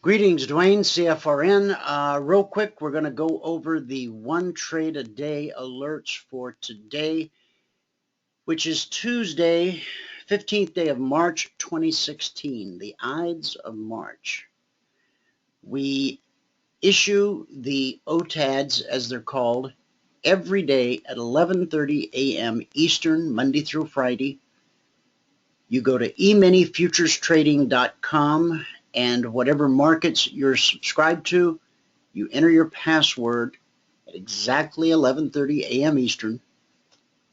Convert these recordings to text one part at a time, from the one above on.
Greetings, Dwayne, CFRN. Real quick, we're going to go over the one trade a day alerts for today, which is Tuesday, 15th day of March, 2016, the Ides of March. We issue the OTADs, as they're called, every day at 11:30 a.m. Eastern, Monday through Friday. You go to eminifuturestrading.com, and whatever markets you're subscribed to, you enter your password at exactly 11:30 a.m. Eastern,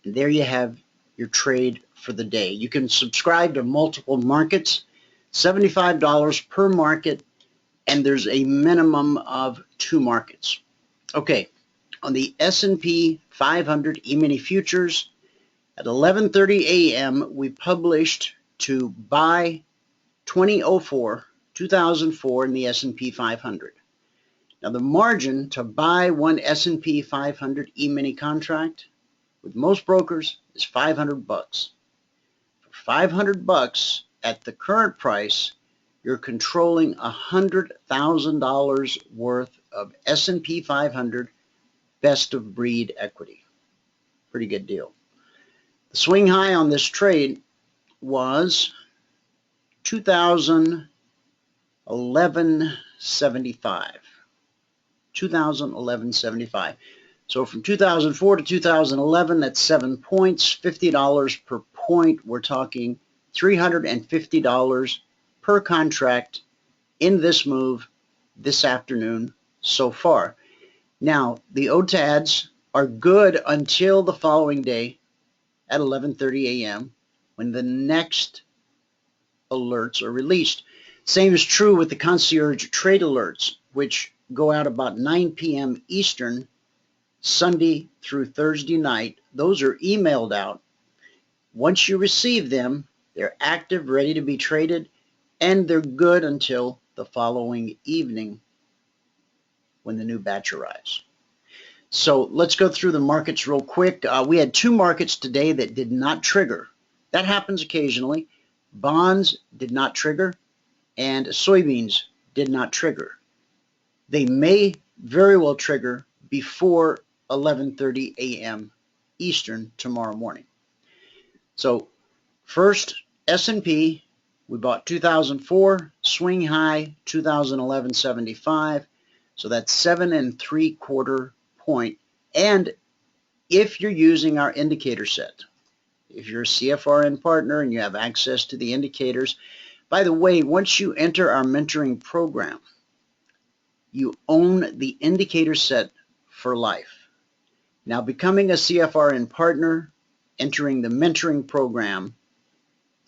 and there you have your trade for the day. You can subscribe to multiple markets, $75 per market, and there's a minimum of 2 markets. Okay, on the S&P 500 Emini Futures, at 11:30 a.m., we published to buy 2004 in the S&P 500. Now, the margin to buy one S&P 500 E-mini contract with most brokers is $500. For $500 at the current price, you're controlling $100,000 worth of S&P 500 best of breed equity. Pretty good deal. The swing high on this trade was 2011.75. 2011.75. So from 2004 to 2011, that's 7 points, $50 per point. We're talking $350 per contract in this move this afternoon so far. Now, the OTADs are good until the following day at 11:30 a.m. when the next alerts are released. Same is true with the Concierge Trade Alerts, which go out about 9 p.m. Eastern, Sunday through Thursday night. Those are emailed out. Once you receive them, they're active, ready to be traded, and they're good until the following evening when the new batch arrives. So let's go through the markets real quick. We had 2 markets today that did not trigger. That happens occasionally. Bonds did not trigger, and soybeans did not trigger. They may very well trigger before 11:30 a.m. Eastern tomorrow morning. So first, S&P, we bought 2004, swing high 2011.75, so that's 7 3/4 point. And if you're using our indicator set, if you're a CFRN partner and you have access to the indicators, by the way, once you enter our mentoring program, you own the indicator set for life. Now, becoming a CFRN partner, entering the mentoring program,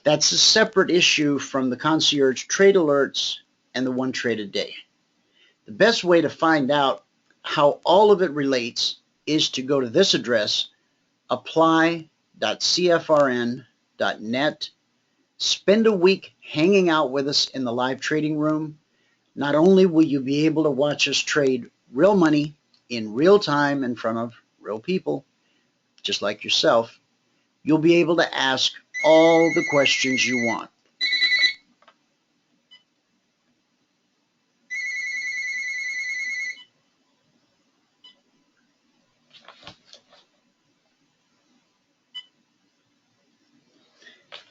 that's a separate issue from the Concierge Trade Alerts and the one trade a day. The best way to find out how all of it relates is to go to this address, apply.cfrn.net. Spend a week hanging out with us in the live trading room. Not only will you be able to watch us trade real money in real time in front of real people, just like yourself, you'll be able to ask all the questions you want.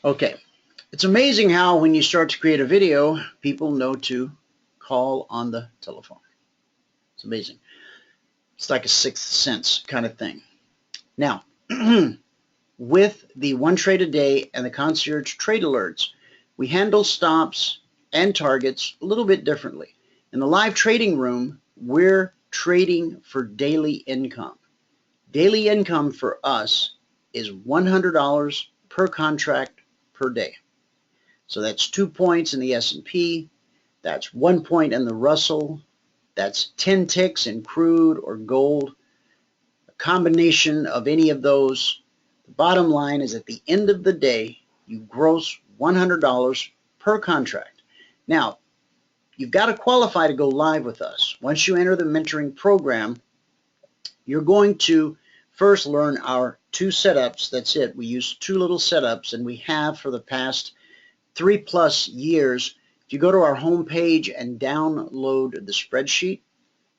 Okay, it's amazing how when you start to create a video, people know to call on the telephone. It's amazing. It's like a sixth sense kind of thing. Now, with the one trade a day and the Concierge Trade Alerts, we handle stops and targets a little bit differently. In the live trading room, we're trading for daily income. Daily income for us is $100 per contract per day. So that's 2 points in the S&P, that's 1 point in the Russell, that's 10 ticks in crude or gold, a combination of any of those. The bottom line is at the end of the day, you gross $100 per contract. Now, you've got to qualify to go live with us. Once you enter the mentoring program, you're going to first learn our 2 setups. That's it. We use 2 little setups, and we have for the past 3+ years. If you go to our home page and download the spreadsheet,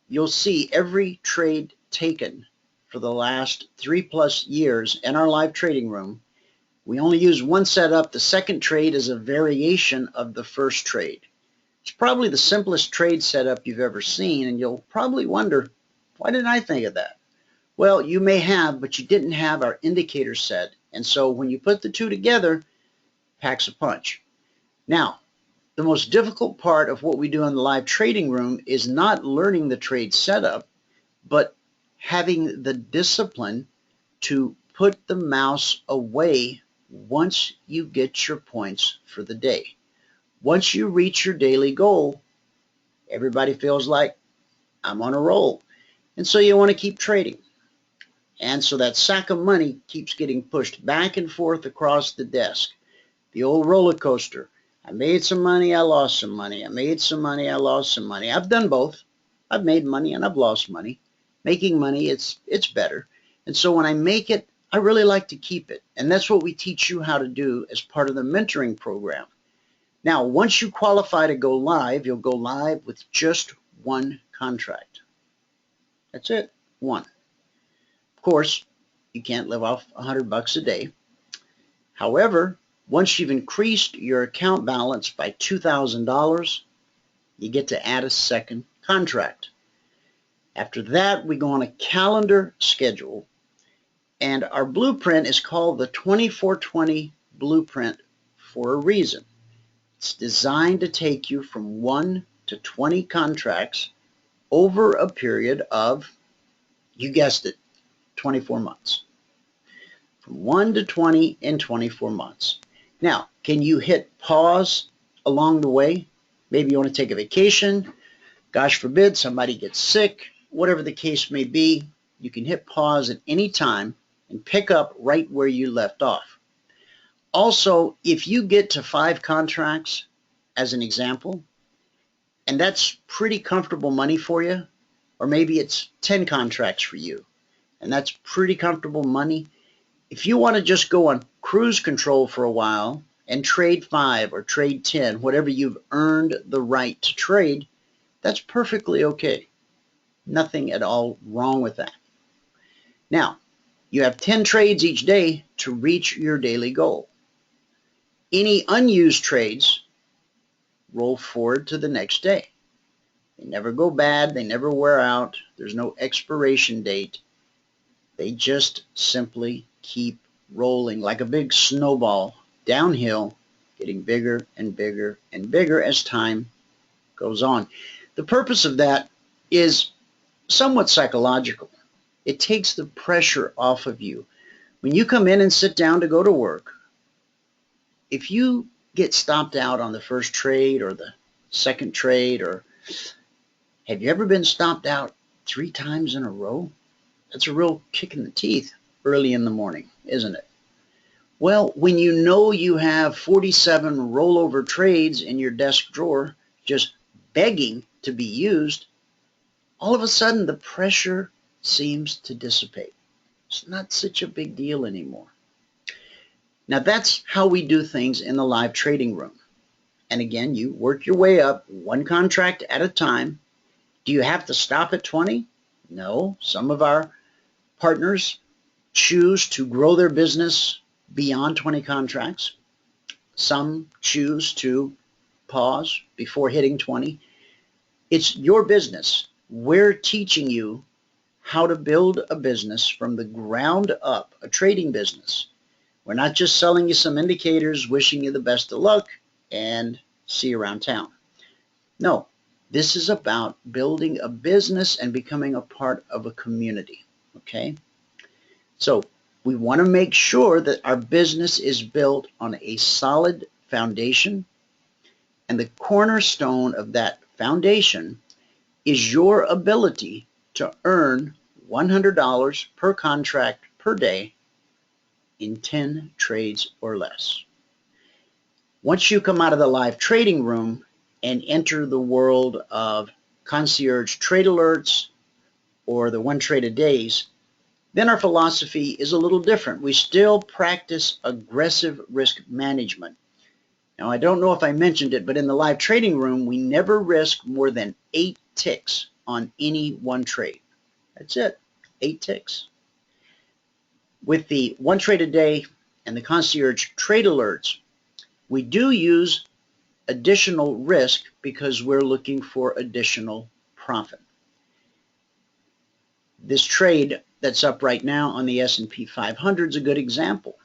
you'll see every trade taken for the last 3+ years in our live trading room. We only use one setup. The second trade is a variation of the first trade. It's probably the simplest trade setup you've ever seen, and you'll probably wonder, why didn't I think of that? Well, you may have, but you didn't have our indicator set. And so when you put the two together, packs a punch. Now, the most difficult part of what we do in the live trading room is not learning the trade setup, but having the discipline to put the mouse away once you get your points for the day. Once you reach your daily goal, everybody feels like, I'm on a roll. And so you want to keep trading. And so that sack of money keeps getting pushed back and forth across the desk. The old roller coaster. I made some money, I lost some money. I made some money, I lost some money. I've done both. I've made money and I've lost money. Making money, it's better. And so when I make it, I really like to keep it. And that's what we teach you how to do as part of the mentoring program. Now, once you qualify to go live, you'll go live with just one contract. That's it, one. Of course, you can't live off $100 a day. However, once you've increased your account balance by $2,000, you get to add a second contract. After that, we go on a calendar schedule, and our blueprint is called the 2420 Blueprint for a reason. It's designed to take you from 1 to 20 contracts over a period of, you guessed it, 24 months. From 1 to 20 in 24 months. Now, can you hit pause along the way? Maybe you want to take a vacation. Gosh forbid, somebody gets sick. Whatever the case may be, you can hit pause at any time and pick up right where you left off. Also, if you get to 5 contracts, as an example, and that's pretty comfortable money for you, or maybe it's 10 contracts for you, and that's pretty comfortable money. If you want to just go on cruise control for a while and trade 5 or trade 10, whatever you've earned the right to trade, that's perfectly okay. Nothing at all wrong with that. Now, you have 10 trades each day to reach your daily goal. Any unused trades roll forward to the next day. They never go bad. They never wear out. There's no expiration date. They just simply keep rolling like a big snowball downhill, getting bigger and bigger and bigger as time goes on. The purpose of that is somewhat psychological. It takes the pressure off of you. When you come in and sit down to go to work, if you get stopped out on the first trade or the second trade, or have you ever been stopped out 3 times in a row? That's a real kick in the teeth early in the morning, isn't it? Well, when you know you have 47 rollover trades in your desk drawer just begging to be used, all of a sudden the pressure seems to dissipate. It's not such a big deal anymore. Now that's how we do things in the live trading room. And again, you work your way up one contract at a time. Do you have to stop at 20? No. Some of our partners choose to grow their business beyond 20 contracts. Some choose to pause before hitting 20. It's your business. We're teaching you how to build a business from the ground up, a trading business. We're not just selling you some indicators, wishing you the best of luck, and see you around town. No, this is about building a business and becoming a part of a community, okay? So we want to make sure that our business is built on a solid foundation, and the cornerstone of that foundation is your ability to earn $100 per contract per day in 10 trades or less. Once you come out of the live trading room and enter the world of Concierge Trade Alerts or the 1 trade a days, then our philosophy is a little different. We still practice aggressive risk management. Now, I don't know if I mentioned it, but in the live trading room, we never risk more than 8 ticks on any one trade. That's it, 8 ticks. With the 1 trade a day and the Concierge Trade Alerts, we do use additional risk because we're looking for additional profit. This trade that's up right now on the S&P 500 is a good example.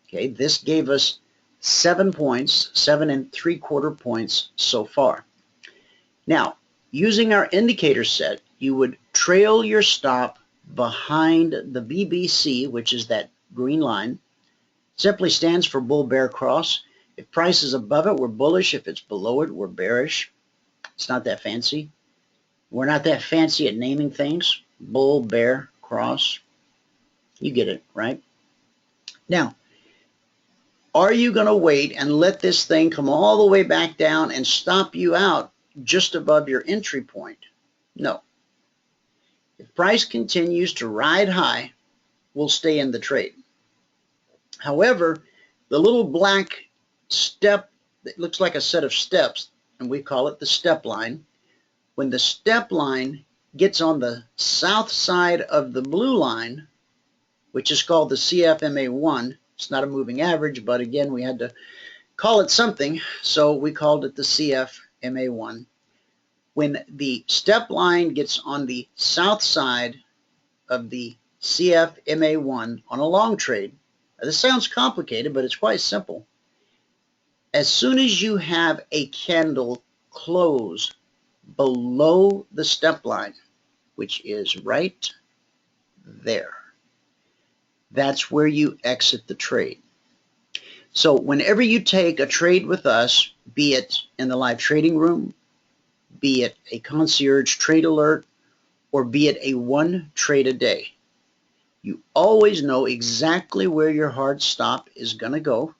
Okay, this gave us 7 points, 7 3/4 points so far. Now, using our indicator set, you would trail your stop behind the BBC, which is that green line. Simply stands for bull bear cross. If price is above it, we're bullish. If it's below it, we're bearish. It's not that fancy. We're not that fancy at naming things. Bull, bear, cross. You get it, right? Now, are you going to wait and let this thing come all the way back down and stop you out just above your entry point? No. If price continues to ride high, we'll stay in the trade. However, the little black step that looks like a set of steps, and we call it the step line, when the step line gets on the south side of the blue line, which is called the CFMA1, it's not a moving average, but again, we had to call it something, so we called it the CFMA1. When the step line gets on the south side of the CFMA1 on a long trade, now this sounds complicated, but it's quite simple. As soon as you have a candle close below the step line, which is right there, that's where you exit the trade. So whenever you take a trade with us, be it in the live trading room, be it a concierge trade alert, or be it a 1 trade a day, you always know exactly where your hard stop is going to go.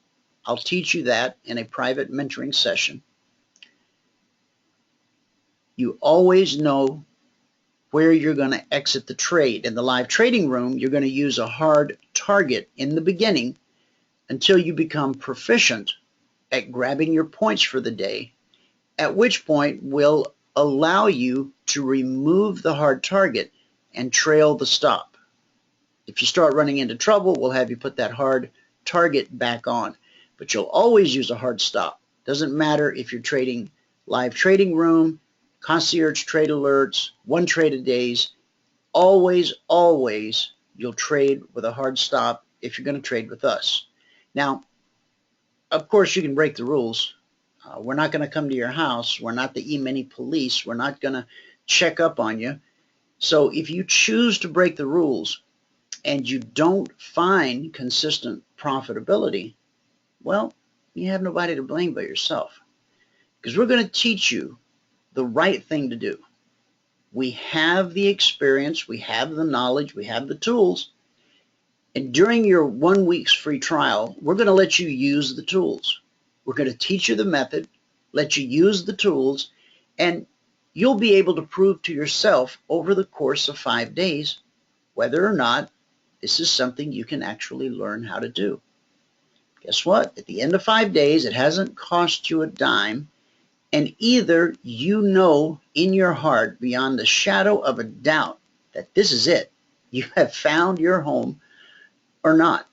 I'll teach you that in a private mentoring session. You always know where you're going to exit the trade. In the live trading room, you're going to use a hard target in the beginning until you become proficient at grabbing your points for the day, at which point we'll allow you to remove the hard target and trail the stop. If you start running into trouble, we'll have you put that hard target back on. But you'll always use a hard stop. Doesn't matter if you're trading live trading room, concierge trade alerts, 1 trade a days, always, always you'll trade with a hard stop if you're going to trade with us. Now, of course, you can break the rules. We're not going to come to your house. We're not the Emini police. We're not going to check up on you. So if you choose to break the rules and you don't find consistent profitability, well, you have nobody to blame but yourself. Because we're going to teach you the right thing to do. We have the experience, we have the knowledge, we have the tools. And during your 1 week's free trial, we're going to let you use the tools. We're going to teach you the method, let you use the tools, and you'll be able to prove to yourself over the course of 5 days whether or not this is something you can actually learn how to do. Guess what? At the end of 5 days, it hasn't cost you a dime, and either you know in your heart beyond the shadow of a doubt that this is it, you have found your home, or not.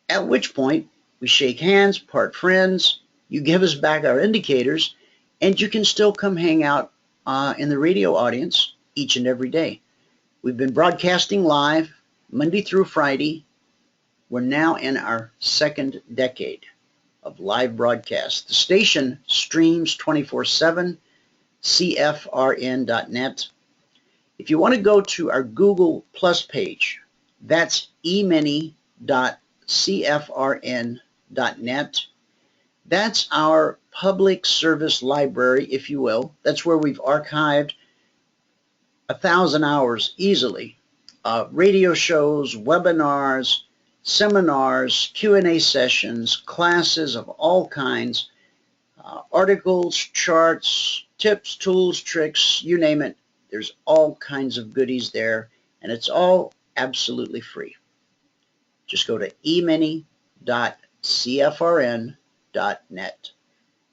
At which point, we shake hands, part friends, you give us back our indicators, and you can still come hang out in the radio audience each and every day. We've been broadcasting live Monday through Friday. We're now in our 2nd decade of live broadcast. The station streams 24/7, CFRN.net. If you want to go to our Google Plus page, that's emini.cfrn.net. That's our public service library, if you will. That's where we've archived 1,000 hours easily. Radio shows, webinars, seminars, Q&A sessions, classes of all kinds, articles, charts, tips, tools, tricks, you name it. There's all kinds of goodies there, and it's all absolutely free. Just go to emini.cfrn.net.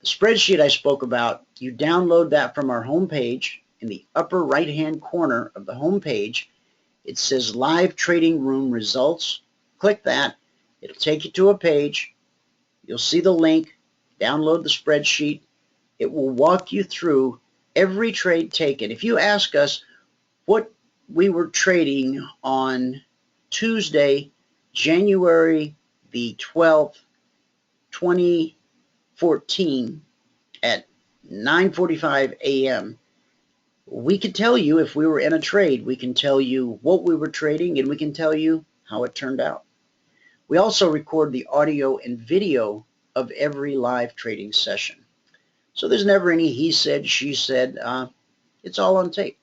The spreadsheet I spoke about, you download that from our homepage. In the upper right-hand corner of the homepage, it says Live Trading Room Results. Click that. It'll take you to a page. You'll see the link. Download the spreadsheet. It will walk you through every trade taken. If you ask us what we were trading on Tuesday, January the 12th, 2014 at 9:45 a.m., we can tell you if we were in a trade. We can tell you what we were trading, and we can tell you how it turned out. We also record the audio and video of every live trading session. So there's never any he said, she said. It's all on tape.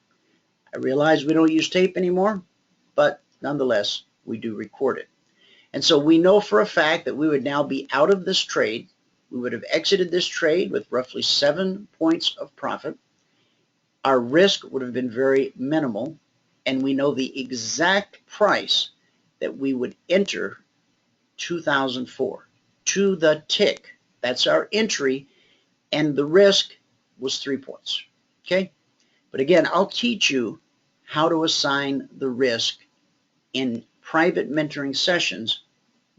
I realize we don't use tape anymore, but nonetheless, we do record it. And so we know for a fact that we would now be out of this trade. We would have exited this trade with roughly 7 points of profit. Our risk would have been very minimal, and we know the exact price that we would enter 2004 to the tick. That's our entry, and the risk was 3 points. Okay? But again, I'll teach you how to assign the risk in private mentoring sessions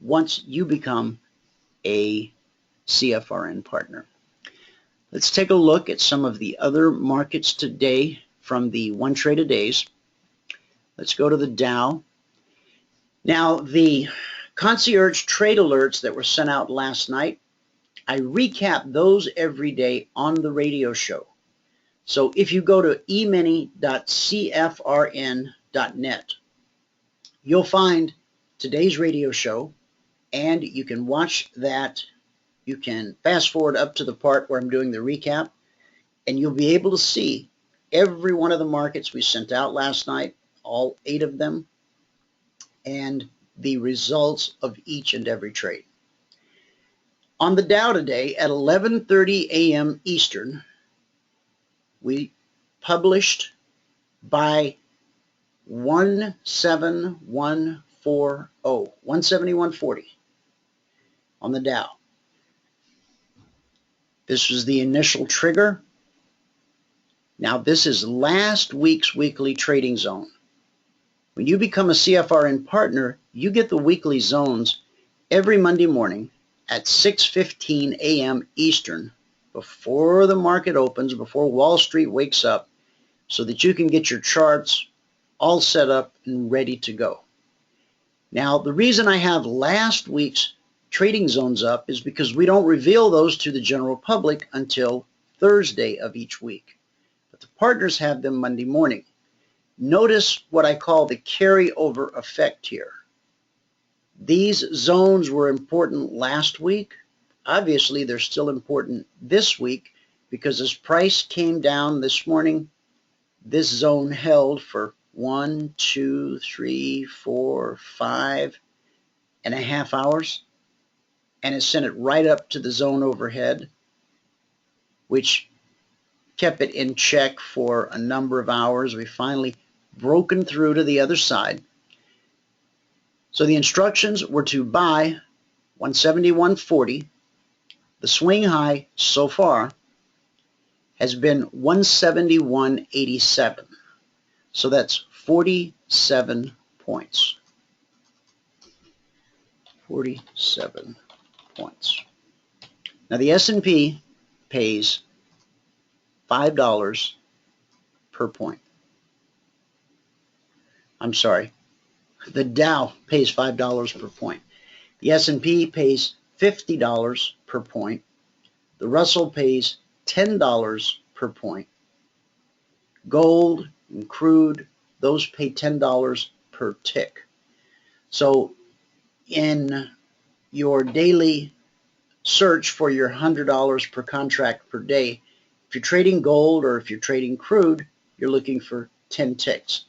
once you become a CFRN partner. Let's take a look at some of the other markets today from the one trade a days. Let's go to the Dow. Now, the Concierge Trade Alerts that were sent out last night, I recap those every day on the radio show. So if you go to emini.cfrn.net, you'll find today's radio show, and you can watch that. You can fast forward up to the part where I'm doing the recap, and you'll be able to see every one of the markets we sent out last night, all 8 of them, and the results of each and every trade. On the Dow today at 11:30 a.m. Eastern, we published by 17140 on the Dow. This was the initial trigger. Now this is last week's weekly trading zone. When you become a CFRN partner, you get the weekly zones every Monday morning at 6:15 a.m. Eastern, before the market opens, before Wall Street wakes up, so that you can get your charts all set up and ready to go. Now, the reason I have last week's trading zones up is because we don't reveal those to the general public until Thursday of each week. But the partners have them Monday morning. Notice what I call the carryover effect here. These zones were important last week. Obviously, they're still important this week because as price came down this morning, this zone held for 1, 2, 3, 4, 5.5 hours, and it sent it right up to the zone overhead, which kept it in check for a number of hours. We finally broken through to the other side. So the instructions were to buy 171.40. The swing high so far has been 171.87. So that's 47 points. 47 points. Now the S&P pays $5 per point. I'm sorry. The Dow pays $5 per point. The S&P pays $50 per point. The Russell pays $10 per point. Gold and crude, those pay $10 per tick. So in your daily search for your $100 per contract per day, if you're trading gold or if you're trading crude, you're looking for 10 ticks.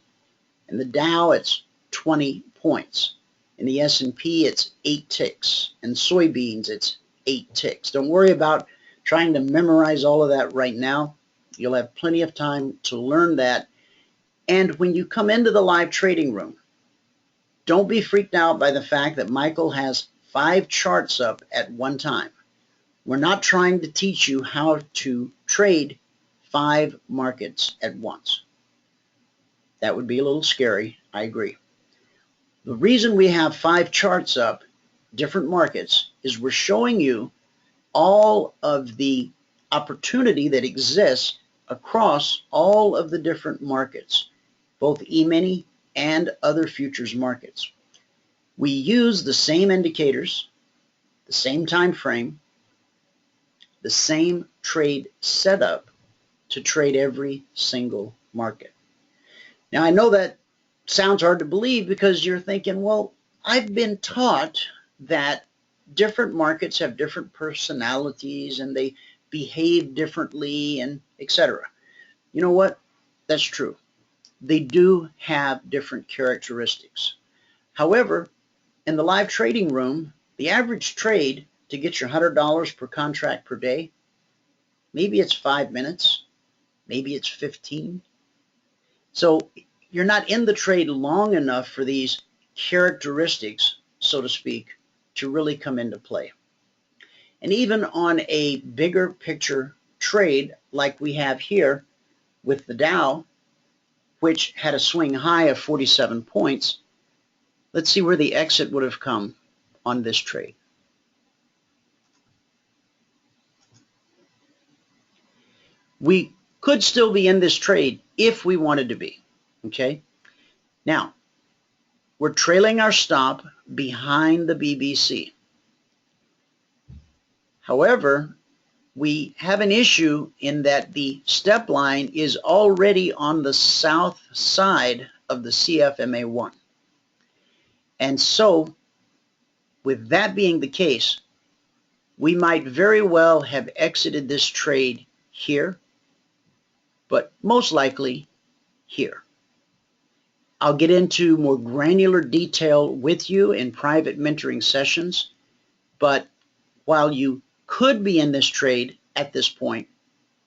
In the Dow, it's 20 points. In the S&P, it's 8 ticks. In soybeans, it's 8 ticks. Don't worry about trying to memorize all of that right now. You'll have plenty of time to learn that. And when you come into the live trading room, don't be freaked out by the fact that Michael has 5 charts up at one time. We're not trying to teach you how to trade 5 markets at once. That would be a little scary, I agree. The reason we have 5 charts up, different markets, is we're showing you all of the opportunity that exists across all of the different markets, both E-mini and other futures markets. We use the same indicators, the same time frame, the same trade setup to trade every single market. Now, I know that sounds hard to believe because you're thinking, well, I've been taught that different markets have different personalities and they behave differently and etc. You know what? That's true. They do have different characteristics. However, in the live trading room, the average trade to get your $100 per contract per day, maybe it's 5 minutes, maybe it's 15. So you're not in the trade long enough for these characteristics, so to speak, to really come into play. And even on a bigger picture trade like we have here with the Dow, which had a swing high of 47 points, let's see where the exit would have come on this trade. We could still be in this trade if we wanted to be, okay? Now, we're trailing our stop behind the BBC. However, we have an issue in that the step line is already on the south side of the CFMA1. And so, with that being the case, we might very well have exited this trade here, but most likely here. I'll get into more granular detail with you in private mentoring sessions, but while you could be in this trade at this point,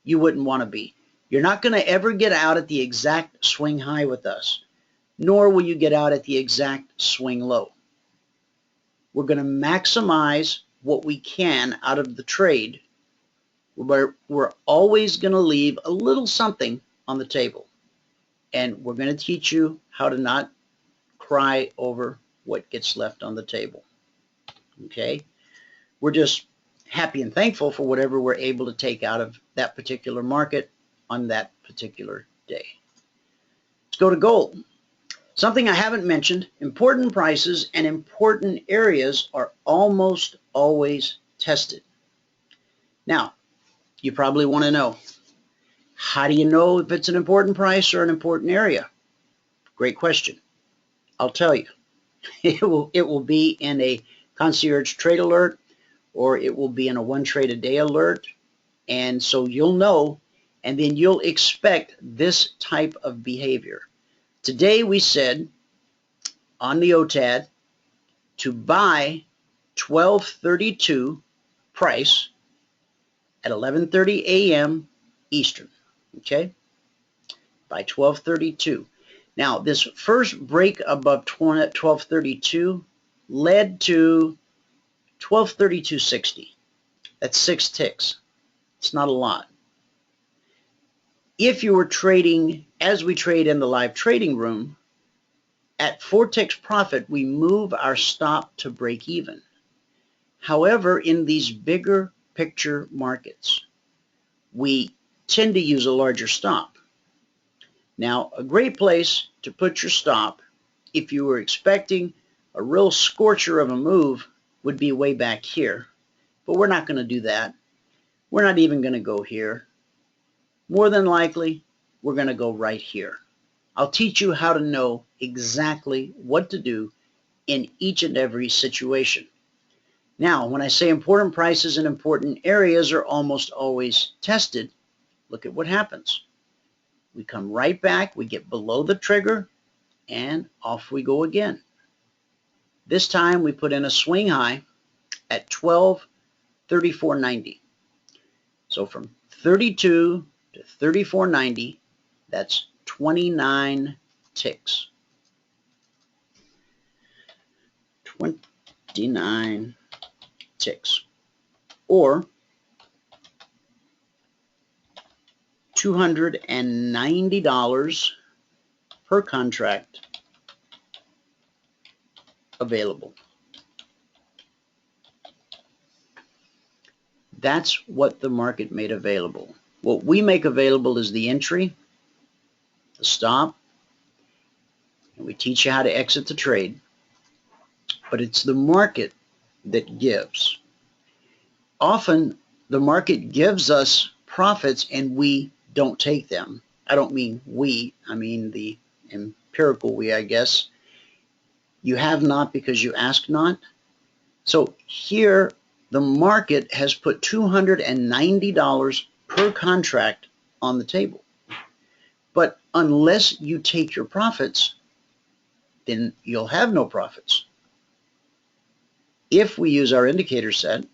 you wouldn't want to be. You're not going to ever get out at the exact swing high with us, nor will you get out at the exact swing low. We're going to maximize what we can out of the trade, but we're always going to leave a little something on the table. And we're going to teach you how to not cry over what gets left on the table. Okay? We're just happy and thankful for whatever we're able to take out of that particular market on that particular day. Let's go to gold. Something I haven't mentioned, important prices and important areas are almost always tested. Now, you probably want to know, how do you know if it's an important price or an important area? Great question. I'll tell you. It will be in a Concierge Trade Alert, or it will be in a 1 trade a day alert. And so you'll know, and then you'll expect this type of behavior. Today we said on the OTAD to buy 1232 price at 11:30 a.m. Eastern. Okay? By 12:32. Now, this first break above 12:32 led to 12:32.60. That's 6 ticks. It's not a lot. If you were trading, as we trade in the live trading room, at 4 ticks profit, we move our stop to break even. However, in these bigger picture markets, we tend to use a larger stop. Now, a great place to put your stop, if you were expecting a real scorcher of a move, would be way back here. But we're not going to do that. We're not even going to go here. More than likely, we're going to go right here. I'll teach you how to know exactly what to do in each and every situation. Now, when I say important prices and important areas are almost always tested, look at what happens. We come right back, we get below the trigger, and off we go again. This time we put in a swing high at 12:34.90. So from 32 to 34.90, that's 29 ticks. 29 ticks. Or $290 per contract available. That's what the market made available. What we make available is the entry, the stop, and we teach you how to exit the trade. But it's the market that gives. Often the market gives us profits and we don't take them. I don't mean we, I mean the empirical we, I guess. You have not because you ask not. So here the market has put $290 per contract on the table. But unless you take your profits, then you'll have no profits. If we use our indicator set,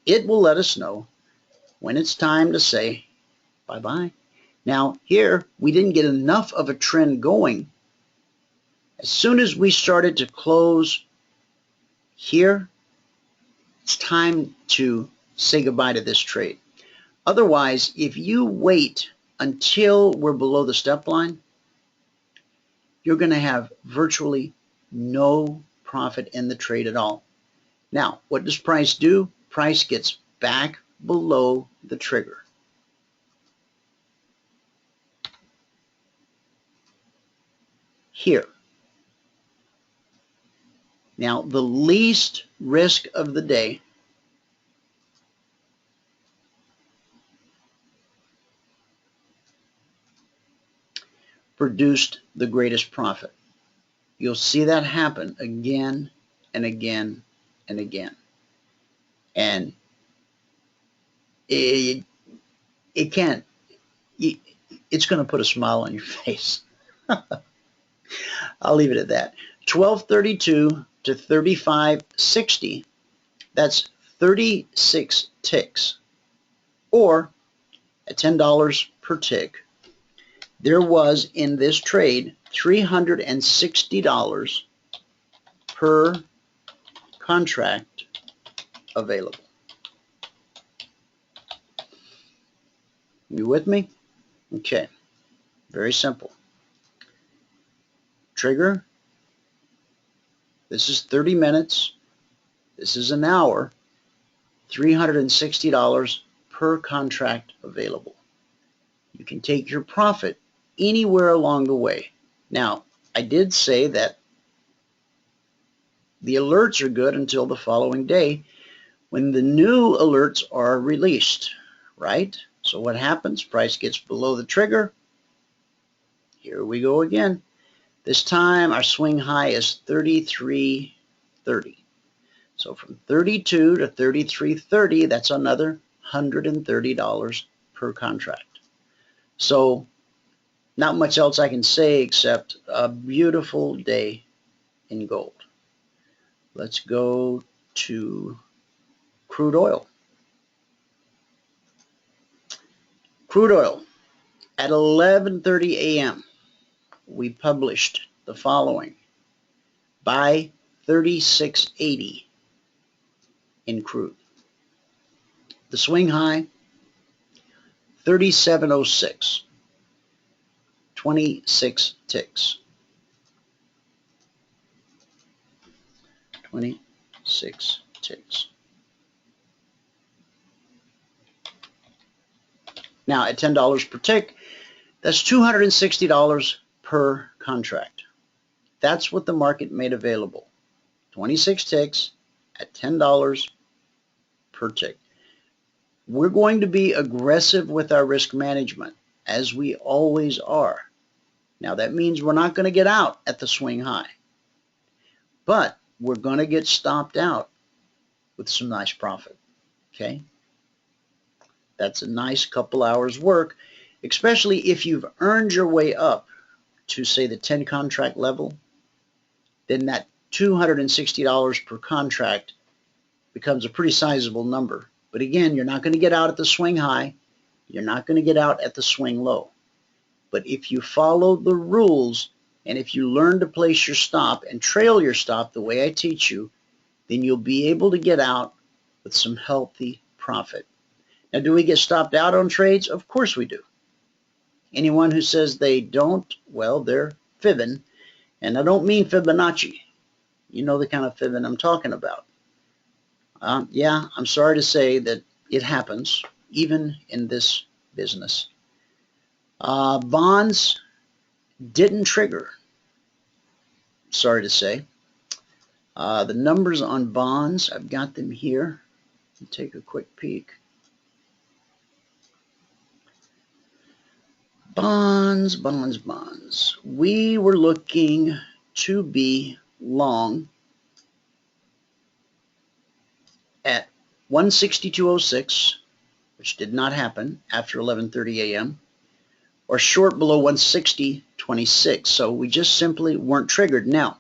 it will let us know when it's time to say bye-bye. Now here, we didn't get enough of a trend going. As soon as we started to close here, it's time to say goodbye to this trade. Otherwise, if you wait until we're below the step line, you're going to have virtually no profit in the trade at all. Now, what does price do? Price gets back below the trigger. Here. Now, the least risk of the day produced the greatest profit. You'll see that happen again and again and again. And it's going to put a smile on your face. I'll leave it at that. 1232 to 3560, that's 36 ticks, or at $10 per tick, there was in this trade $360 per contract available. You with me? Okay, very simple. Trigger, this is 30 minutes, this is an hour, $360 per contract available. You can take your profit anywhere along the way. Now, I did say that the alerts are good until the following day when the new alerts are released, right? So what happens? Price gets below the trigger. Here we go again. This time our swing high is 33.30. So from 32 to 33.30, that's another $130 per contract. So not much else I can say except a beautiful day in gold. Let's go to crude oil. Crude oil, at 11:30 a.m., we published the following: buy 36.80 in crude. The swing high, 37.06, 26 ticks. 26 ticks. Now at $10 per tick, that's $260 per contract. That's what the market made available. 26 ticks at $10 per tick. We're going to be aggressive with our risk management, as we always are. Now that means we're not going to get out at the swing high, but we're going to get stopped out with some nice profit. Okay? That's a nice couple hours work, especially if you've earned your way up to, say, the 10 contract level. Then that $260 per contract becomes a pretty sizable number. But again, you're not going to get out at the swing high. You're not going to get out at the swing low. But if you follow the rules, and if you learn to place your stop and trail your stop the way I teach you, then you'll be able to get out with some healthy profit. Now, do we get stopped out on trades? Of course we do. Anyone who says they don't, well, they're fibbing. And I don't mean Fibonacci. You know the kind of fibbing I'm talking about. Yeah, I'm sorry to say that it happens, even in this business. Bonds didn't trigger, sorry to say. The numbers on bonds, I've got them here. Take a quick peek. Bonds, bonds, bonds. We were looking to be long at 162.06, which did not happen after 11:30 a.m., or short below 160.26. So we just simply weren't triggered. Now,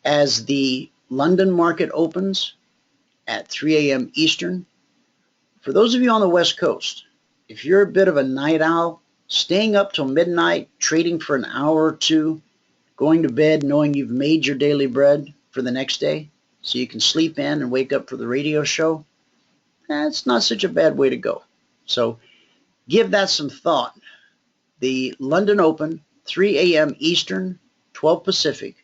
as the London market opens at 3 a.m. Eastern, for those of you on the West Coast, if you're a bit of a night owl, staying up till midnight, trading for an hour or two, going to bed knowing you've made your daily bread for the next day so you can sleep in and wake up for the radio show, that's not such a bad way to go. So give that some thought. The London Open, 3 a.m. Eastern, 12 Pacific.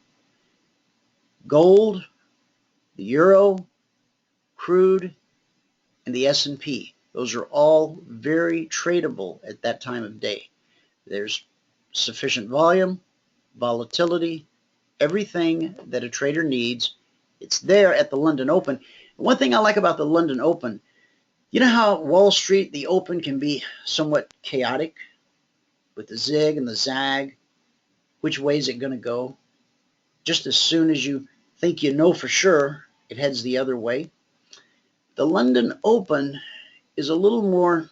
Gold, the Euro, Crude, and the S&P. Those are all very tradable at that time of day. There's sufficient volume, volatility, everything that a trader needs. It's there at the London Open. One thing I like about the London Open, you know how Wall Street, the Open can be somewhat chaotic with the zig and the zag. Which way is it going to go? Just as soon as you think you know for sure, it heads the other way. The London Open is a little more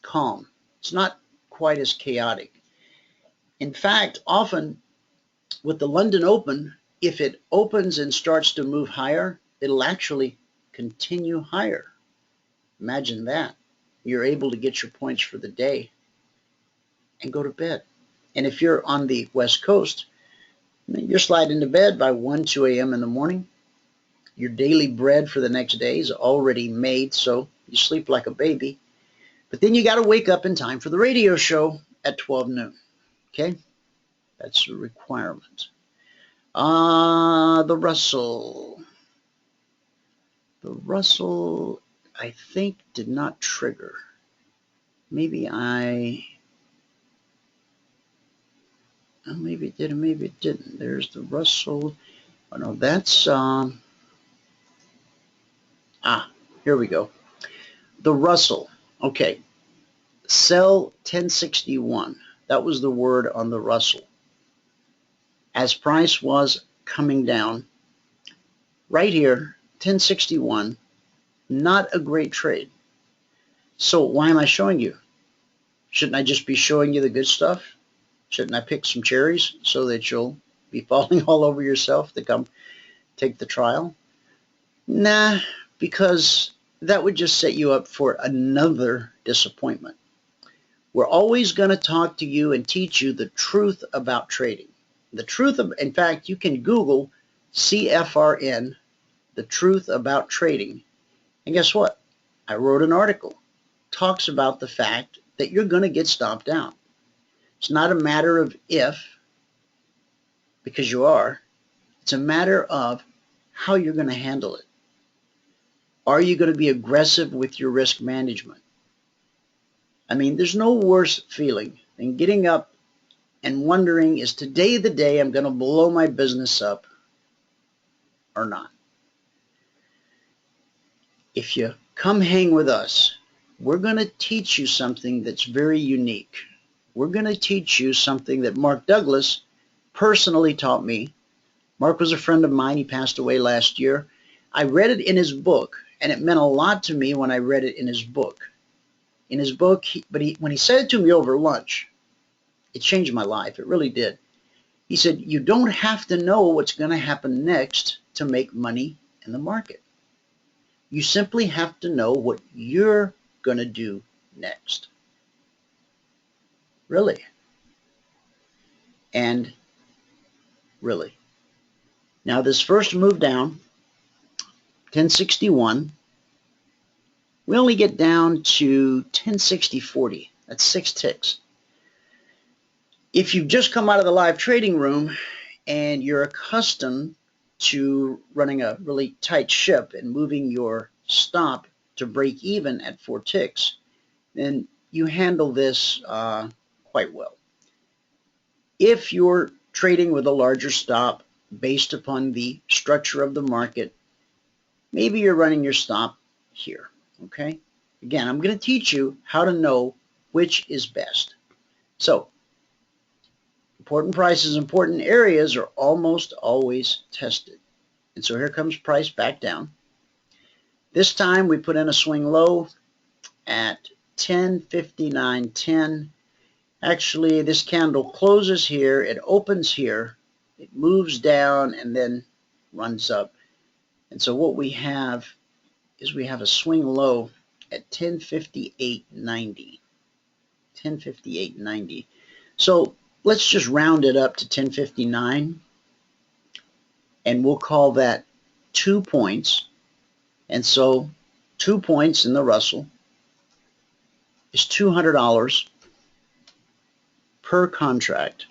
calm. It's not quite as chaotic. In fact, often with the London Open, if it opens and starts to move higher, it'll actually continue higher. Imagine that. You're able to get your points for the day and go to bed. And if you're on the West Coast, you're sliding to bed by 1, 2 a.m. in the morning. Your daily bread for the next day is already made, so you sleep like a baby. But then you got to wake up in time for the radio show at 12 noon. Okay? That's a requirement. The Russell. The Russell, I think, did not trigger. Maybe maybe it did, and maybe it didn't. There's the Russell. Oh, no, that's, here we go. The Russell, okay. Sell 1061. That was the word on the Russell. As price was coming down, right here, 1061, not a great trade. So why am I showing you? Shouldn't I just be showing you the good stuff? Shouldn't I pick some cherries so that you'll be falling all over yourself to come take the trial? Nah, because that would just set you up for another disappointment. We're always going to talk to you and teach you the truth about trading. The truth of, in fact, you can Google CFRN, the truth about trading. And guess what? I wrote an article. Talks about the fact that you're going to get stomped out. It's not a matter of if, because you are. It's a matter of how you're going to handle it. Are you going to be aggressive with your risk management? I mean, there's no worse feeling than getting up and wondering, is today the day I'm going to blow my business up or not? If you come hang with us, we're going to teach you something that's very unique. We're going to teach you something that Mark Douglas personally taught me. Mark was a friend of mine. He passed away last year. I read it in his book, and it meant a lot to me when I read it in his book. In his book, when he said it to me over lunch, it changed my life. It really did. He said, you don't have to know what's going to happen next to make money in the market. You simply have to know what you're going to do next. Really. And really. Now this first move down, 1061, we only get down to 1060.40. That's 6 ticks. If you've just come out of the live trading room and you're accustomed to running a really tight ship and moving your stop to break even at 4 ticks, then you handle this quite well. If you're trading with a larger stop based upon the structure of the market, maybe you're running your stop here, okay? Again, I'm going to teach you how to know which is best. So, important prices, important areas are almost always tested. And so here comes price back down. This time we put in a swing low at 1059.10. Actually, this candle closes here, it opens here, it moves down and then runs up. And so what we have is we have a swing low at 1058.90. 1058.90. So let's just round it up to 1059 and we'll call that 2 points. And so 2 points in the Russell is $200 per contract.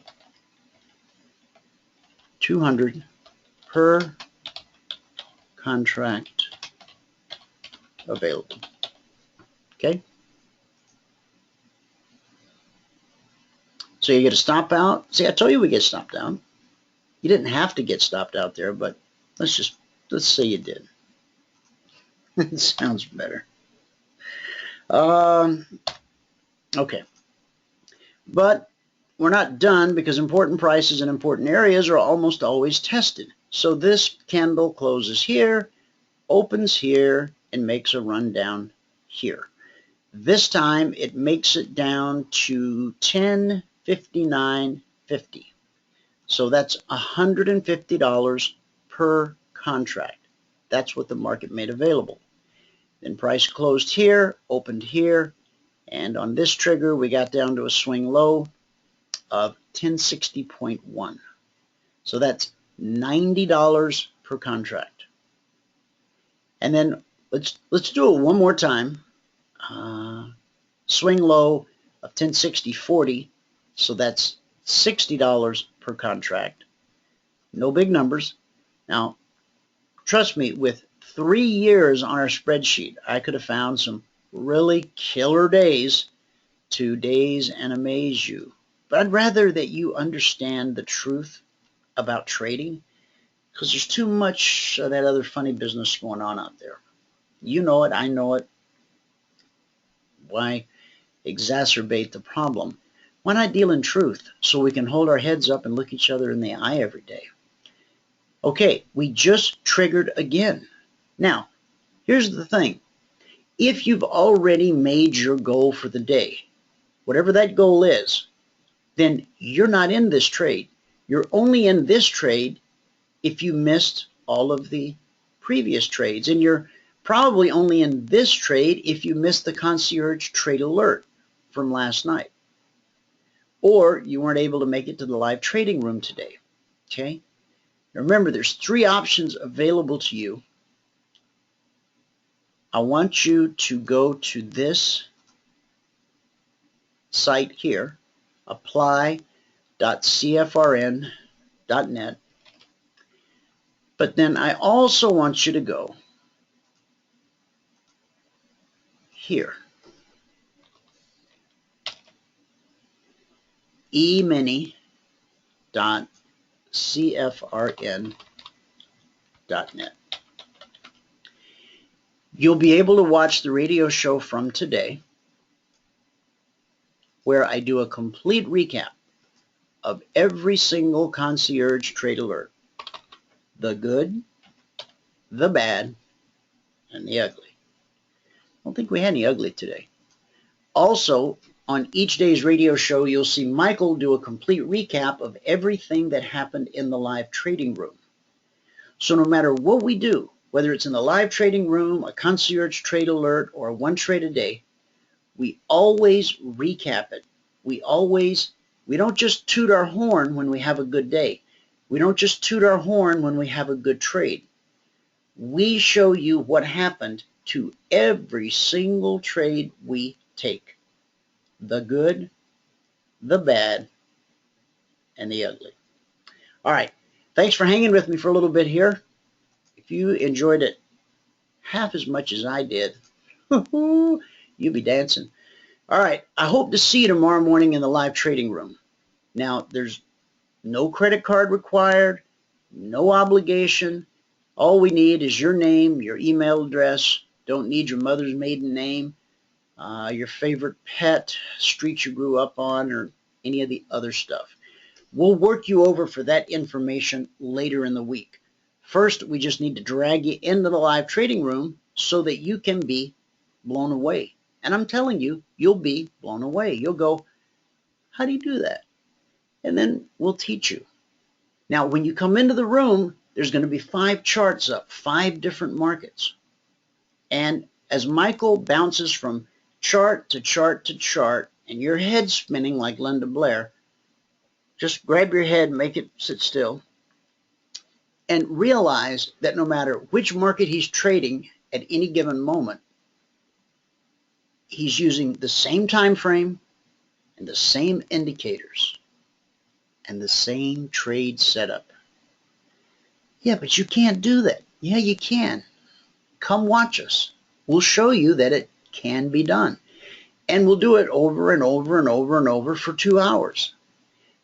200 per contract available. Okay? So you get a stop out. See, I told you we get stopped out. You didn't have to get stopped out there, but let's say you did. It sounds better. Okay. But we're not done because important prices and important areas are almost always tested. So this candle closes here, opens here, and makes a run down here. This time it makes it down to 1059.50. So that's $150 per contract. That's what the market made available. Then price closed here, opened here, and on this trigger we got down to a swing low of 1060.1. So that's $90 per contract. And then let's do it one more time. Swing low of 1060.40. So that's $60 per contract. No big numbers. Now, trust me, with 3 years on our spreadsheet, I could have found some really killer days to daze and amaze you. But I'd rather that you understand the truth about trading because there's too much of that other funny business going on out there. You know it, I know it. Why exacerbate the problem? Why not deal in truth so we can hold our heads up and look each other in the eye every day? Okay, we just triggered again. Now, here's the thing. If you've already made your goal for the day, whatever that goal is, then you're not in this trade. You're only in this trade if you missed all of the previous trades. And you're probably only in this trade if you missed the Concierge Trade Alert from last night. Or you weren't able to make it to the live trading room today. Okay? Now remember, there's 3 options available to you. I want you to go to this site here, apply.cfrn.net. But then I also want you to go here, emini.cfrn.net. You'll be able to watch the radio show from today where I do a complete recap of every single Concierge Trade Alert. The good, the bad, and the ugly. I don't think we had any ugly today. Also, on each day's radio show, you'll see Michael do a complete recap of everything that happened in the live trading room. So no matter what we do, whether it's in the live trading room, a Concierge Trade Alert, or a 1 trade a day, we always recap it. We don't just toot our horn when we have a good day. We don't just toot our horn when we have a good trade. We show you what happened to every single trade we take. The good, the bad, and the ugly. All right. Thanks for hanging with me for a little bit here. If you enjoyed it half as much as I did, you'll be dancing. All right. I hope to see you tomorrow morning in the live trading room. Now, there's no credit card required, no obligation. All we need is your name, your email address. Don't need your mother's maiden name, your favorite pet, street you grew up on, or any of the other stuff. We'll work you over for that information later in the week. First, we just need to drag you into the live trading room so that you can be blown away. And I'm telling you, you'll be blown away. You'll go, how do you do that? And then we'll teach you. Now, when you come into the room, there's going to be 5 charts up, 5 different markets. And as Michael bounces from chart to chart to chart, and your head's spinning like Linda Blair, just grab your head, make it sit still, and realize that no matter which market he's trading at any given moment, he's using the same time frame and the same indicators and the same trade setup. Yeah, but you can't do that. Yeah, you can. Come watch us. We'll show you that it can be done. And we'll do it over and over and over and over for 2 hours.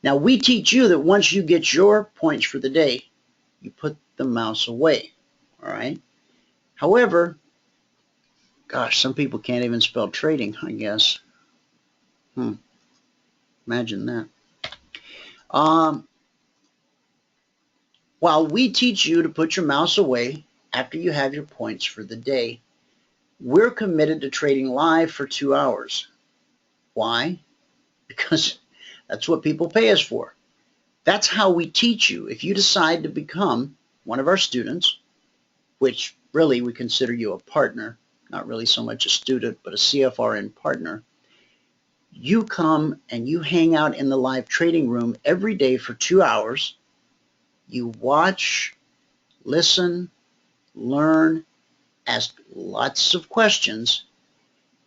Now, we teach you that once you get your points for the day, you put the mouse away, all right? However, gosh, some people can't even spell trading, I guess. Imagine that. While we teach you to put your mouse away after you have your points for the day, we're committed to trading live for 2 hours. Why? Because that's what people pay us for. That's how we teach you. If you decide to become one of our students, which really we consider you a partner, not really so much a student, but a CFRN partner, you come and you hang out in the live trading room every day for 2 hours. You watch, listen, learn, ask lots of questions,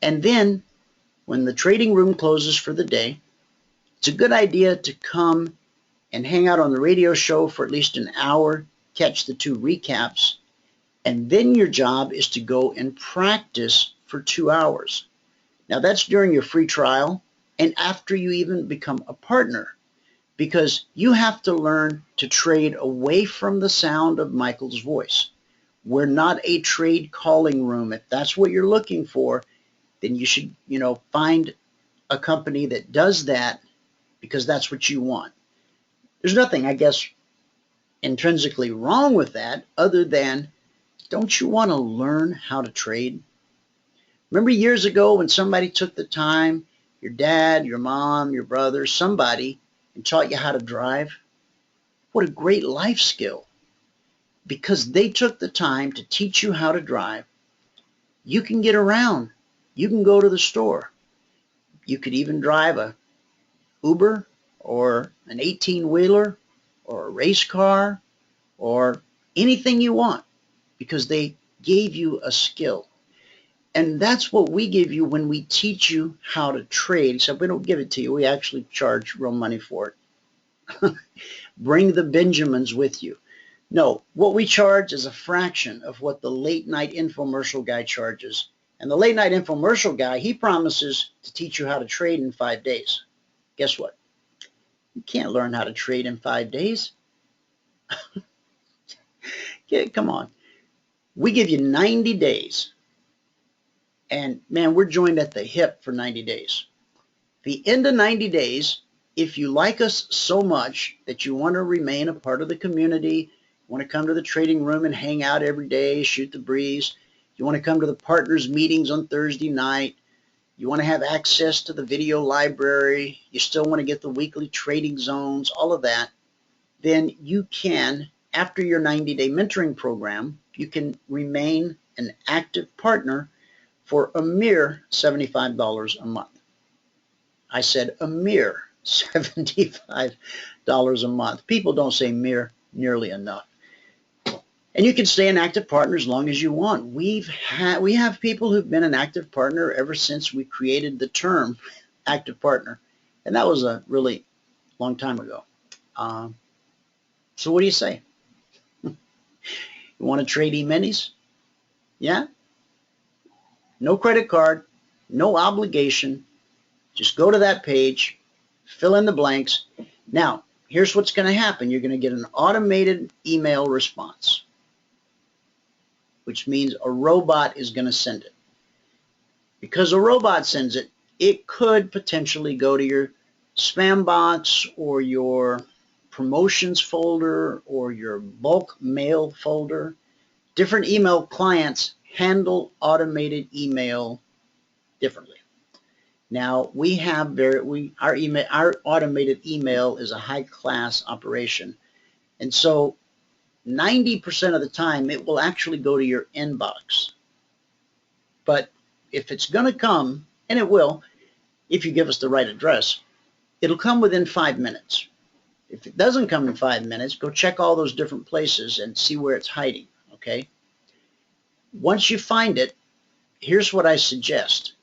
and then when the trading room closes for the day, it's a good idea to come and hang out on the radio show for at least an hour, catch the 2 recaps, and then your job is to go and practice for 2 hours. Now, that's during your free trial and after you even become a partner, because you have to learn to trade away from the sound of Michael's voice. We're not a trade calling room. If that's what you're looking for, then you should, find a company that does that, because that's what you want. There's nothing, I guess, intrinsically wrong with that, other than, don't you want to learn how to trade? Remember years ago when somebody took the time, your dad, your mom, your brother, somebody, and taught you how to drive? What a great life skill. Because they took the time to teach you how to drive, you can get around. You can go to the store. You could even drive a Uber or an 18-wheeler or a race car or anything you want, because they gave you a skill. And that's what we give you when we teach you how to trade, except we don't give it to you. We actually charge real money for it. Bring the Benjamins with you. No, what we charge is a fraction of what the late night infomercial guy charges. And the late night infomercial guy, he promises to teach you how to trade in 5 days. Guess what? You can't learn how to trade in 5 days. Yeah, come on. We give you 90 days. And man, we're joined at the hip for 90 days. The end of 90 days, if you like us so much that you want to remain a part of the community, you want to come to the trading room and hang out every day, shoot the breeze, you want to come to the partners meetings on Thursday night, you want to have access to the video library, you still want to get the weekly trading zones, all of that, then you can, after your 90-day mentoring program, you can remain an active partner for a mere $75 a month. I said a mere $75 a month. People don't say mere nearly enough. And you can stay an active partner as long as you want. We have people who've been an active partner ever since we created the term active partner. And that was a really long time ago. So what do you say? You want to trade E-minis? Yeah? No credit card, no obligation. Just go to that page, fill in the blanks. Now, here's what's going to happen. You're going to get an automated email response, which means a robot is going to send it. Because a robot sends it, it could potentially go to your spam box or your promotions folder or your bulk mail folder. Different email clients handle automated email differently. Now we have our automated email is a high-class operation, and so 90% of the time it will actually go to your inbox. But if it's going to come, and it will, if you give us the right address, it'll come within 5 minutes. If it doesn't come in 5 minutes, go check all those different places and see where it's hiding, okay? Once you find it, here's what I suggest.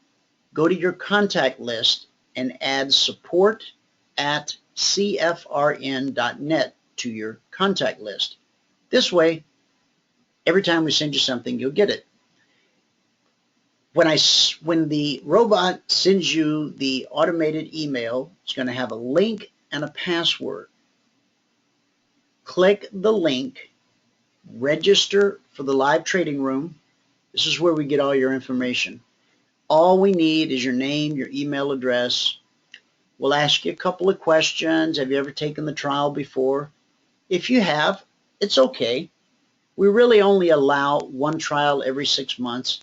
Go to your contact list and add support@cfrn.net to your contact list. This way, every time we send you something, you'll get it. When the robot sends you the automated email, it's going to have a link and a password. Click the link, register for the live trading room. This is where we get all your information. All we need is your name, your email address. We'll ask you a couple of questions. Have you ever taken the trial before? If you have, it's okay. We really only allow one trial every 6 months.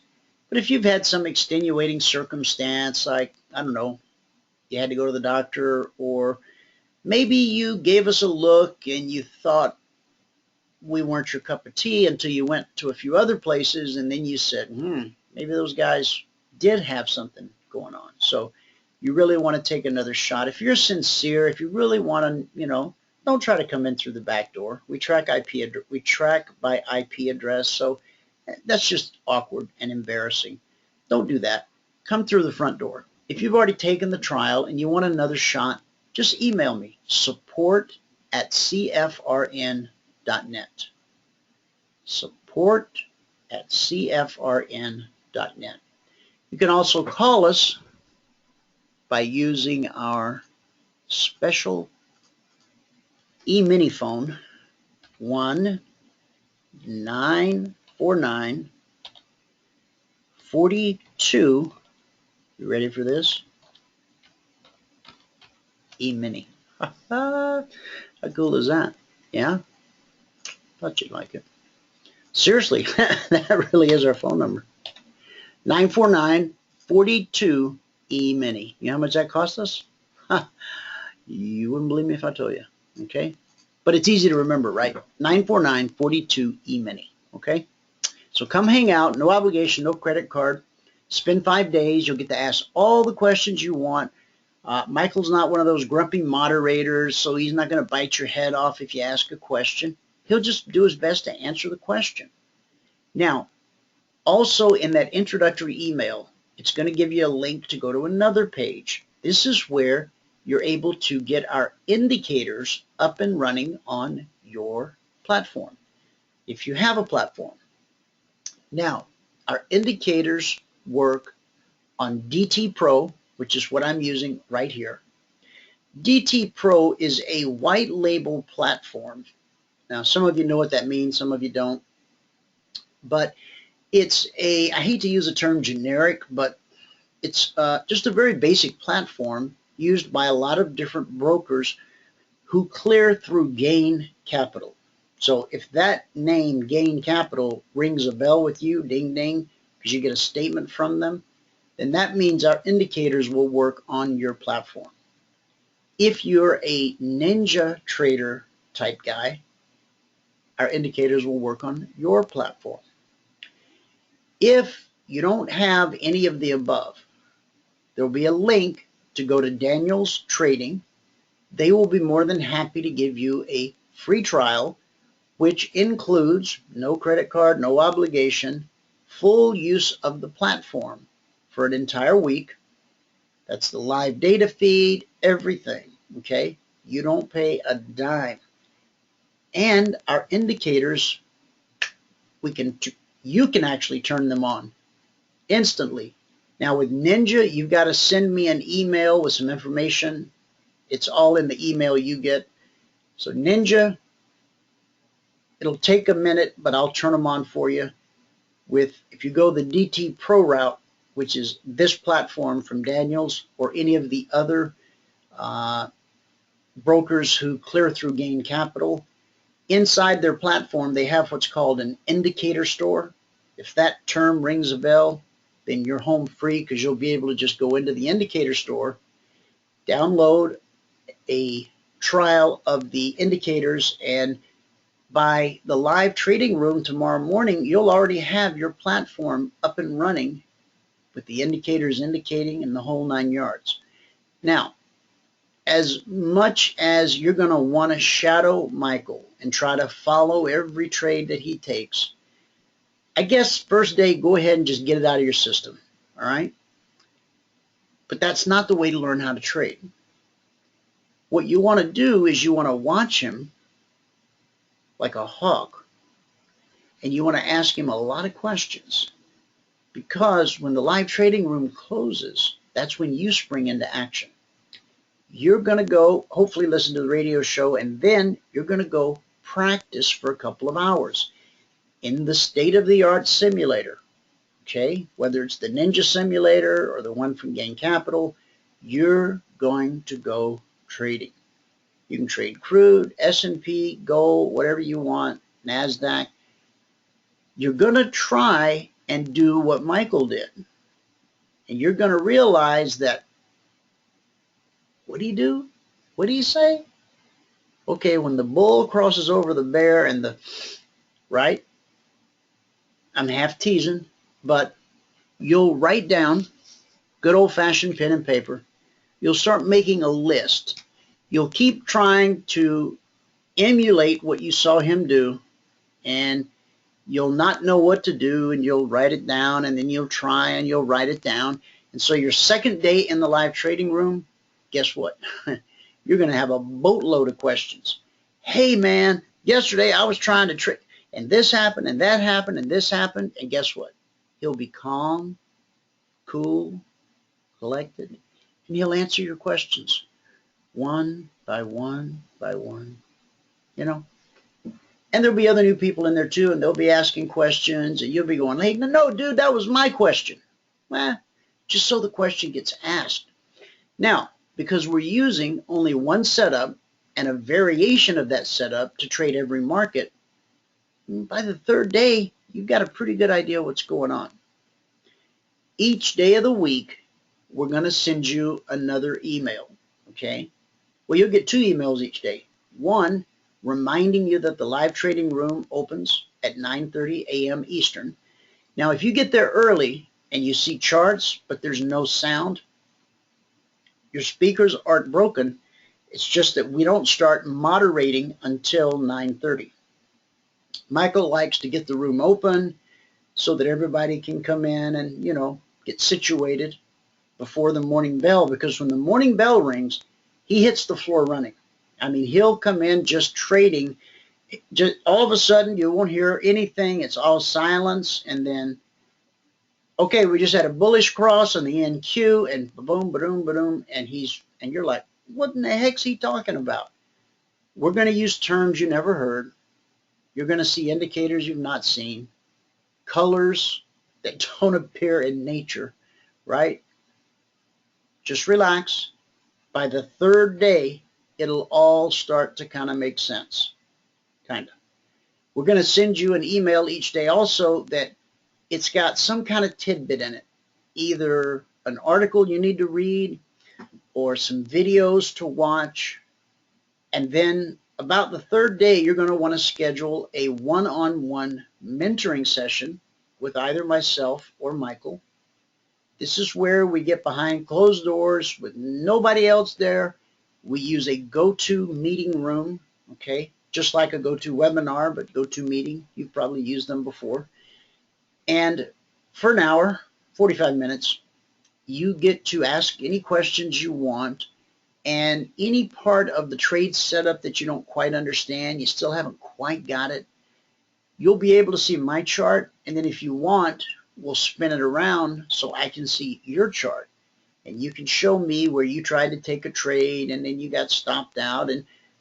But if you've had some extenuating circumstance, like, I don't know, you had to go to the doctor, or maybe you gave us a look and you thought we weren't your cup of tea until you went to a few other places, and then you said, maybe those guys did have something going on. So you really want to take another shot. If you're sincere, if you really want to, don't try to come in through the back door. We track by IP address, so that's just awkward and embarrassing. Don't do that. Come through the front door. If you've already taken the trial and you want another shot, just email me, support@cfrn.net. support@cfrn.net. You can also call us by using our special Emini phone, 1-949-42. You ready for this? Emini. How cool is that? Yeah? Thought you'd like it. Seriously, that really is our phone number. 949-42-EMINI. You know how much that cost us? You wouldn't believe me if I told you. Okay? But it's easy to remember, right? 949-42-EMINI. Okay? So come hang out. No obligation, no credit card. Spend 5 days. You'll get to ask all the questions you want. Michael's not one of those grumpy moderators, so he's not going to bite your head off if you ask a question. He'll just do his best to answer the question. Now, also in that introductory email, it's going to give you a link to go to another page. This is where you're able to get our indicators up and running on your platform, if you have a platform. Now, our indicators work on DT Pro, which is what I'm using right here. DT Pro is a white label platform. Now, some of you know what that means, some of you don't. But it's I hate to use the term generic, but it's just a very basic platform used by a lot of different brokers who clear through Gain Capital. So if that name, Gain Capital, rings a bell with you, ding, ding, because you get a statement from them, then that means our indicators will work on your platform. If you're a ninja trader type guy, our indicators will work on your platform. If you don't have any of the above, there will be a link to go to Daniel's Trading. They will be more than happy to give you a free trial which includes no credit card, no obligation, full use of the platform for an entire week. That's the live data feed, everything, okay? You don't pay a dime. And our indicators, you can actually turn them on instantly. Now with Ninja, you've got to send me an email with some information. It's all in the email you get. So Ninja, it'll take a minute, but I'll turn them on for you. If you go the DT Pro route, which is this platform from Daniels or any of the other brokers who clear through Gain Capital, inside their platform, they have what's called an indicator store. If that term rings a bell, then you're home free because you'll be able to just go into the indicator store, download a trial of the indicators, and by the live trading room tomorrow morning, you'll already have your platform up and running with the indicators indicating and the whole 9 yards. Now, as much as you're going to want to shadow Michael and try to follow every trade that he takes, I guess first day, go ahead and just get it out of your system, all right? But that's not the way to learn how to trade. What you want to do is you want to watch him like a hawk, and you want to ask him a lot of questions, because when the live trading room closes, that's when you spring into action. You're going to go, hopefully listen to the radio show, and then you're going to go practice for a couple of hours in the state-of-the-art simulator, okay? Whether it's the Ninja simulator or the one from Gain Capital, you're going to go trading. You can trade Crude, S&P, gold, whatever you want, NASDAQ. You're going to try and do what Michael did. And you're going to realize that, what did he do? What did he say? Okay, when the bull crosses over the bear and the, right? I'm half teasing, but you'll write down, good old-fashioned pen and paper. You'll start making a list. You'll keep trying to emulate what you saw him do, and you'll not know what to do, and you'll write it down, and then you'll try and you'll write it down. And so your second day in the live trading room, guess what? You're going to have a boatload of questions. Hey, man, yesterday I was trying to trade, and this happened, and that happened, and this happened, and guess what? He'll be calm, cool, collected, and he'll answer your questions one by one by one, you know. And there'll be other new people in there too, and they'll be asking questions, and you'll be going, hey, no, dude, that was my question. Well, just so the question gets asked. Now, because we're using only one setup and a variation of that setup to trade every market, by the third day, you've got a pretty good idea what's going on. Each day of the week, we're going to send you another email, okay? Well, you'll get 2 emails each day. One, reminding you that the live trading room opens at 9:30 a.m. Eastern. Now, if you get there early and you see charts, but there's no sound, your speakers aren't broken. It's just that we don't start moderating until 9:30. Michael likes to get the room open so that everybody can come in and, you know, get situated before the morning bell, because when the morning bell rings, he hits the floor running. I mean, he'll come in just trading. Just all of a sudden, you won't hear anything. It's all silence. And then, okay, we just had a bullish cross on the NQ, and boom, boom, boom, and you're like, what in the heck's he talking about? We're going to use terms you never heard. You're going to see indicators you've not seen, colors that don't appear in nature, right? Just relax. By the third day, it'll all start to kind of make sense, kind of. We're going to send you an email each day also that it's got some kind of tidbit in it, either an article you need to read or some videos to watch. And then about the third day, you're going to want to schedule a one-on-one mentoring session with either myself or Michael. This is where we get behind closed doors with nobody else there. We use a go-to meeting room, okay? just like a GoToWebinar, but GoToMeeting. You've probably used them before. And for an hour, 45 minutes, you get to ask any questions you want, and any part of the trade setup that you don't quite understand, you still haven't quite got it, you'll be able to see my chart, and then if you want, we'll spin it around so I can see your chart. And you can show me where you tried to take a trade and then you got stopped out.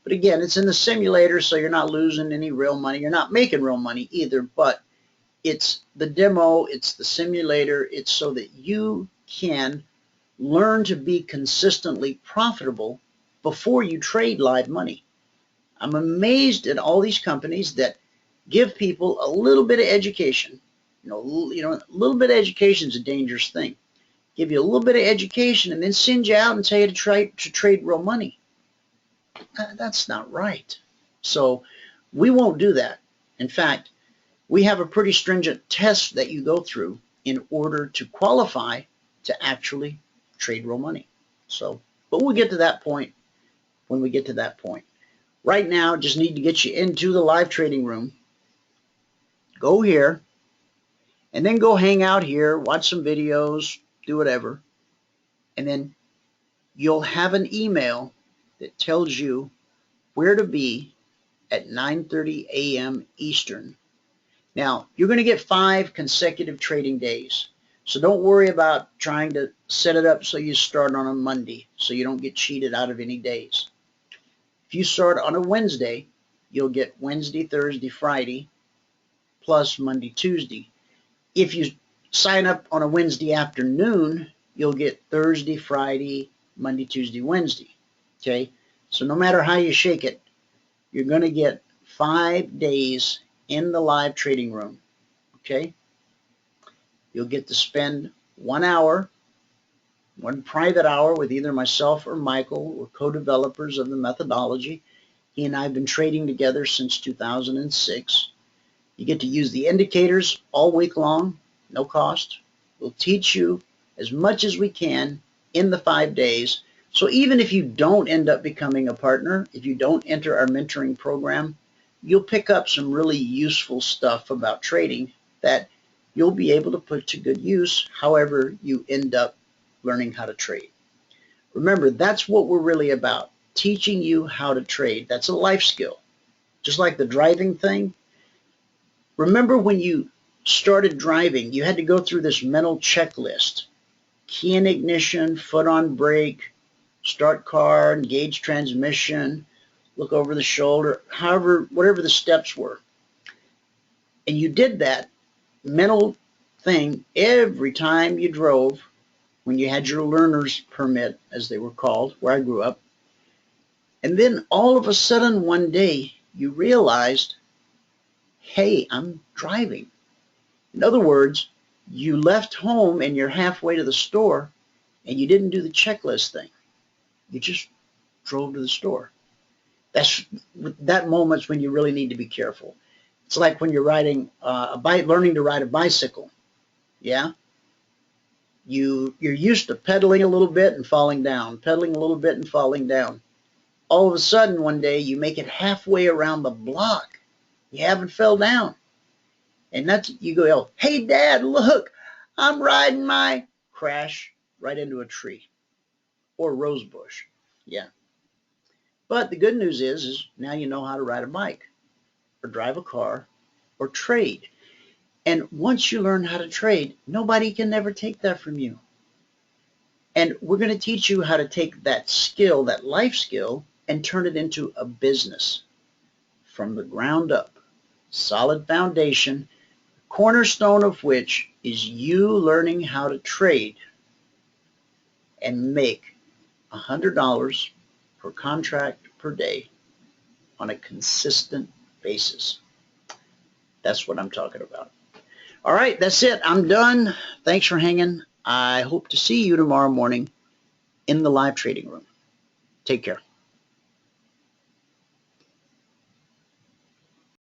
But again, it's in the simulator, so you're not losing any real money. You're not making real money either, but it's the demo, it's the simulator. It's so that you can learn to be consistently profitable before you trade live money. I'm amazed at all these companies that give people a little bit of education. You know, a little bit of education is a dangerous thing. Give you a little bit of education and then send you out and tell you to trade real money. That's not right. So we won't do that. In fact, we have a pretty stringent test that you go through in order to qualify to actually trade real money. So, but we'll get to that point when we get to that point. Right now, just need to get you into the live trading room. Go here, and then go hang out here, watch some videos, do whatever, and then you'll have an email that tells you where to be at 9:30 a.m. Eastern. Now, you're going to get 5 consecutive trading days. So don't worry about trying to set it up so you start on a Monday so you don't get cheated out of any days. If you start on a Wednesday, you'll get Wednesday, Thursday, Friday, plus Monday, Tuesday. If you sign up on a Wednesday afternoon, you'll get Thursday, Friday, Monday, Tuesday, Wednesday. Okay? So no matter how you shake it, you're going to get 5 days in the live trading room. Okay? You'll get to spend 1 hour, one private hour with either myself or Michael. We're co-developers of the methodology. He and I have been trading together since 2006. You get to use the indicators all week long, no cost. We'll teach you as much as we can in the 5 days. So even if you don't end up becoming a partner, if you don't enter our mentoring program, you'll pick up some really useful stuff about trading that you'll be able to put to good use however you end up learning how to trade. Remember, that's what we're really about, teaching you how to trade. That's a life skill. Just like the driving thing. Remember when you started driving, you had to go through this mental checklist. Key in ignition, foot on brake, start car, engage transmission, look over the shoulder, however, whatever the steps were. And you did that mental thing every time you drove when you had your learner's permit, as they were called, where I grew up. And then all of a sudden one day you realized, hey, I'm driving. In other words, you left home and you're halfway to the store and you didn't do the checklist thing. You just drove to the store. That moment's when you really need to be careful. It's like when you're riding learning to ride a bicycle. Yeah? You're used to pedaling a little bit and falling down, pedaling a little bit and falling down. All of a sudden one day you make it halfway around the block. You haven't fell down. And you go, hey Dad, look, I'm riding my crash right into a tree or rose bush. Yeah. But the good news is now you know how to ride a bike or drive a car or trade. And once you learn how to trade, nobody can never take that from you. And we're going to teach you how to take that skill, that life skill, and turn it into a business from the ground up. Solid foundation, cornerstone of which is you learning how to trade and make $100 per contract per day on a consistent basis. That's what I'm talking about. All right, that's it. I'm done. Thanks for hanging. I hope to see you tomorrow morning in the live trading room. Take care.